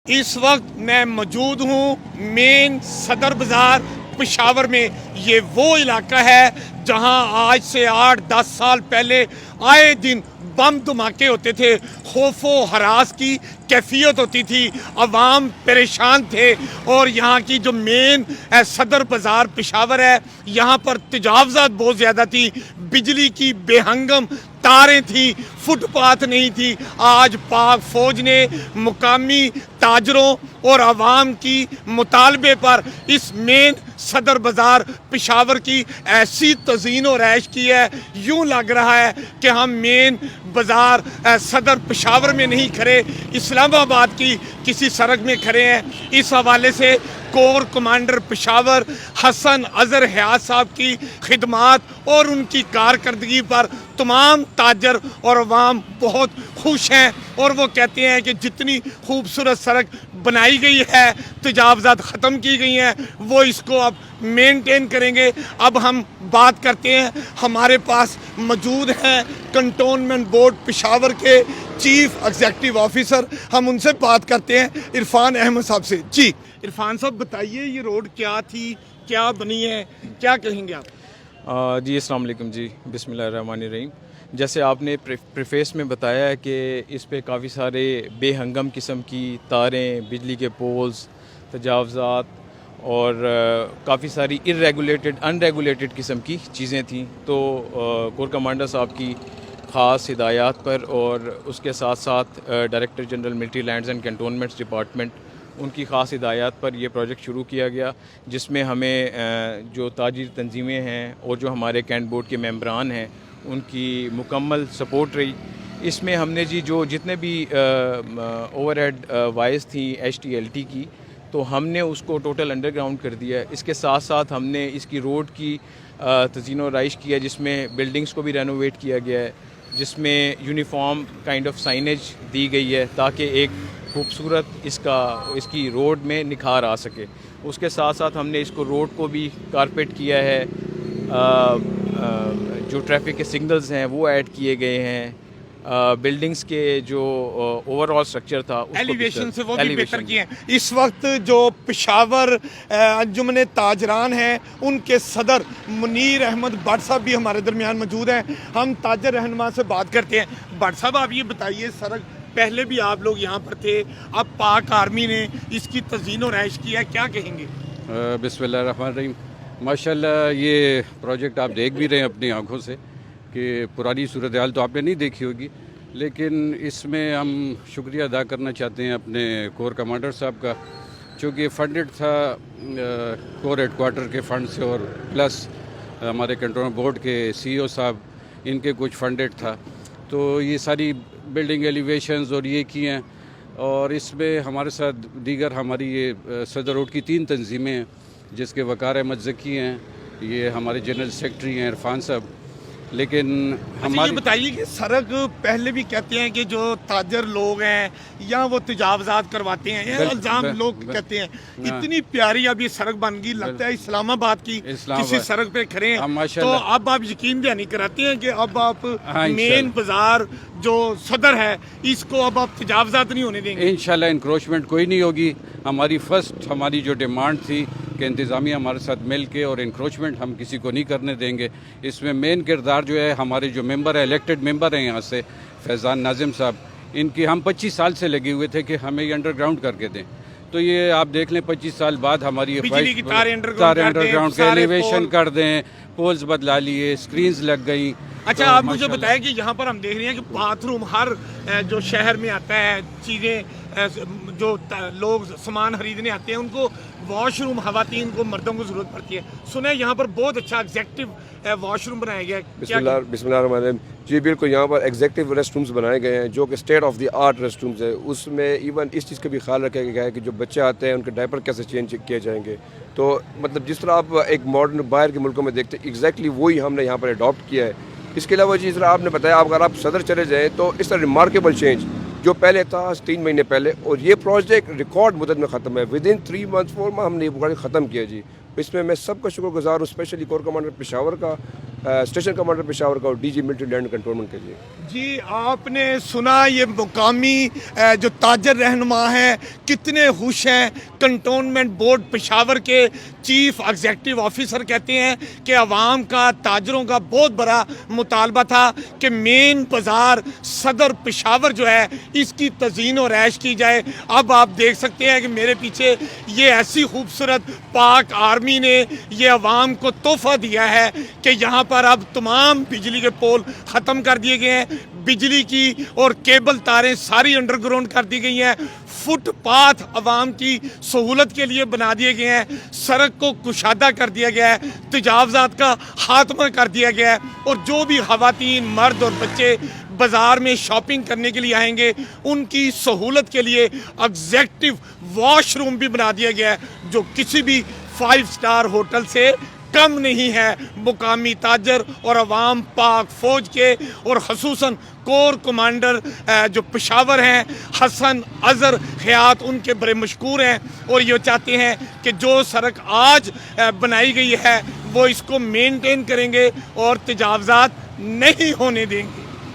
اس وقت میں موجود ہوں مین صدر بازار پشاور میں. یہ وہ علاقہ ہے جہاں آج سے 8-10 سال پہلے آئے دن بم دھماکے ہوتے تھے, خوف و ہراس کی کیفیت ہوتی تھی, عوام پریشان تھے. اور یہاں کی جو مین صدر بازار پشاور ہے, یہاں پر تجاوزات بہت زیادہ تھی, بجلی کی بے ہنگم تاریں تھیں, فٹ پاتھ نہیں تھی. آج پاک فوج نے مقامی تاجروں اور عوام کی مطالبے پر اس مین صدر بازار پشاور کی ایسی تزئین و رائش کی ہے, یوں لگ رہا ہے کہ ہم مین بازار صدر پشاور میں نہیں کھڑے, اسلام آباد کی کسی سڑک میں کھڑے ہیں. اس حوالے سے کور کمانڈر پشاور حسن اظہر حیات صاحب کی خدمات اور ان کی کارکردگی پر تمام تاجر اور عوام بہت خوش ہیں, اور وہ کہتے ہیں کہ جتنی خوبصورت سڑک بنائی گئی ہے, تجاوزات ختم کی گئی ہیں, وہ اس کو اب مینٹین کریں گے. اب ہم بات کرتے ہیں, ہمارے پاس موجود ہیں کنٹونمنٹ بورڈ پشاور کے چیف ایگزیکٹو آفیسر, ہم ان سے بات کرتے ہیں عرفان احمد صاحب سے. جی عرفان صاحب بتائیے, یہ روڈ کیا تھی, کیا بنی ہے, کیا کہیں گے آپ؟ جی السلام علیکم. جی بسم اللہ الرحمن الرحیم. جیسے آپ نے پریفیس میں بتایا ہے کہ اس پہ کافی سارے بے ہنگم قسم کی تاریں, بجلی کے پولز, تجاوزات اور کافی ساری انریگولیٹڈ قسم کی چیزیں تھیں. تو کور کمانڈر صاحب کی خاص ہدایات پر اور اس کے ساتھ ساتھ director general military lands and cantonments department, ان کی خاص ہدایات پر یہ پروجیکٹ شروع کیا گیا, جس میں ہمیں جو تاجر تنظیمیں ہیں اور جو ہمارے کینٹ بورڈ کے ممبران ہیں ان کی مکمل سپورٹ رہی. اس میں ہم نے جو جتنے بھی اوور ہیڈ وائز تھیں HTLT کی, تو ہم نے اس کو ٹوٹل انڈر گراؤنڈ کر دیا ہے. اس کے ساتھ ساتھ ہم نے اس کی روڈ کی تزئین و رائش کیا, جس میں بلڈنگز کو بھی رینوویٹ کیا گیا ہے, جس میں یونیفارم کائنڈ آف سائنیج دی گئی ہے تاکہ ایک خوبصورت اس کی روڈ میں نکھار آ سکے. اس کے ساتھ ساتھ ہم نے اس کو روڈ کو بھی کارپیٹ کیا ہے, جو ٹریفک کے سگنلز ہیں وہ ایڈ کیے گئے ہیں, بلڈنگز کے جو اوور آل سٹرکچر تھا ایلیویشن سے وہ بھی بہتر کیے ہیں. اس وقت جو پشاور انجمن تاجران ہیں, ان کے صدر منیر احمد بٹ صاحب بھی ہمارے درمیان موجود ہیں. ہم تاجر رہنما سے بات کرتے ہیں. بٹ صاحب آپ یہ بتائیے, سڑک پہلے بھی آپ لوگ یہاں پر تھے, اب پاک آرمی نے اس کی تزئین و رائش کی ہے, کیا کہیں گے؟ بسم اللہ الرحمن الرحیم. ماشاءاللہ یہ پروجیکٹ آپ دیکھ بھی رہے ہیں اپنی آنکھوں سے کہ پرانی صورتحال تو آپ نے نہیں دیکھی ہوگی, لیکن اس میں ہم شکریہ ادا کرنا چاہتے ہیں اپنے کور کمانڈر صاحب کا, چونکہ فنڈڈ تھا کور ہیڈ کوارٹر کے فنڈ سے, اور پلس ہمارے کنٹرول بورڈ کے CEO صاحب ان کے کچھ فنڈڈ تھا. تو یہ ساری بلڈنگ ایلیویشنز اور یہ کی ہیں, اور اس میں ہمارے ساتھ دیگر ہماری یہ صدر روڈ کی 3 تنظیمیں ہیں, جس کے وقار احمد ذکی ہیں, یہ ہمارے جنرل سیکرٹری ہیں عرفان صاحب. لیکن ہماری بتائیے کہ سڑک پہلے بھی کہتے ہیں کہ جو تاجر لوگ ہیں یا وہ تجاوزات کرواتے ہیں, یا الزام لوگ کہتے ہیں, اتنی پیاری اب یہ سڑک بن گئی, لگتا ہے اسلام آباد کی کسی سڑک پہ کھڑے ہیں. تو اب آپ یقین دہانی کراتے ہیں کہ اب آپ مین بازار جو صدر ہے اس کو اب آپ تجاوزات نہیں ہونے دیں گے؟ انشاءاللہ انکروچمنٹ کوئی نہیں ہوگی. ہماری جو ڈیمانڈ تھی کہ انتظامیہ ہمارے ساتھ مل کے, اور انکروچمنٹ ہم کسی کو نہیں کرنے دیں گے. اس میں مین کردار جو ہے ہمارے جو ممبر ہیں, الیکٹڈ ممبر ہیں یہاں سے, فیضان ناظم صاحب, ان کی ہم 25 سال سے لگے ہوئے تھے کہ ہمیں یہ انڈر گراؤنڈ کر کے دیں. تو یہ آپ دیکھ لیں 25 سال بعد ہماری یہ تاریں انڈر گراؤنڈ کے ایلیویشن کر دیں, پولز بدلا لیے, اسکرینز لگ گئیں. اچھا آپ مجھے بتائیں کہ یہاں پر ہم دیکھ رہے ہیں کہ باتھ روم ہر جو شہر میں آتا ہے, چیزیں جو لوگ سامان خریدنے آتے ہیں ان کو واش روم, خواتین کو, مردوں کو ضرورت پڑتی ہے. سنیں یہاں پر بہت اچھا ایگزیکٹو واش روم بنایا گیا ہے. بسم اللہ الرحمن الرحیم. جی بالکل, یہاں پر ایگزیکٹو ریسٹ رومز بنائے گئے ہیں جو کہ state of the art rest rooms ہے. اس میں ایون اس چیز کا بھی خیال رکھا گیا ہے کہ جو بچے آتے ہیں ان کے ڈائپر کیسے چینج کیے جائیں گے. تو مطلب جس طرح آپ ایک ماڈرن باہر کے ملکوں میں دیکھتے ہیں, ایگزیکٹلی وہی ہم نے یہاں پر اڈاپٹ کیا ہے. اس کے علاوہ جس طرح آپ نے بتایا, اگر آپ صدر چلے جائیں تو اس طرح ریمارکیبل چینج جو پہلے تھا 3 مہینے پہلے, اور یہ پروجیکٹ ریکارڈ مدت میں ختم ہے. ودن 3 months 4 months ہم نے یہ پروجیکٹ ختم کیا. جی اس میں میں سب کا شکر گزار ہوں, اسپیشلی کور کمانڈر پشاور کا, اسٹیشن کمانڈر پشاور کا اور ڈی جی ملٹری لینڈ کنٹرولمنٹ کے لیے. جی آپ نے سنا یہ مقامی جو تاجر رہنما ہیں کتنے خوش ہیں. کنٹونمنٹ بورڈ پشاور کے چیف ایگزیکٹو آفیسر کہتے ہیں کہ عوام کا تاجروں کا بہت بڑا مطالبہ تھا کہ مین بازار صدر پشاور جو ہے اس کی تزئین و رائش کی جائے. اب آپ دیکھ سکتے ہیں کہ میرے پیچھے یہ ایسی خوبصورت پاک آرمی نے یہ عوام کو تحفہ دیا ہے کہ یہاں پر اب تمام بجلی کے پول ختم کر دیے گئے ہیں. بجلی کی اور کیبل تاریں ساری انڈر گراؤنڈ کر دی گئی ہیں. فٹ پاتھ عوام کی سہولت کے لیے بنا دیے گئے ہیں. سڑک کو کشادہ کر دیا گیا ہے. تجاوزات کا خاتمہ کر دیا گیا ہے. اور جو بھی خواتین مرد اور بچے بازار میں شاپنگ کرنے کے لیے آئیں گے ان کی سہولت کے لیے ایگزیکٹو واش روم بھی بنا دیا گیا ہے جو کسی بھی 5 اسٹار ہوٹل سے کم نہیں ہے. مقامی تاجر اور عوام پاک فوج کے اور خصوصاً کور کمانڈر جو پشاور ہیں حسن اظہر حیات ان کے بڑے مشکور ہیں اور یہ چاہتے ہیں کہ جو سڑک آج بنائی گئی ہے وہ اس کو مینٹین کریں گے اور تجاوزات نہیں ہونے دیں گے.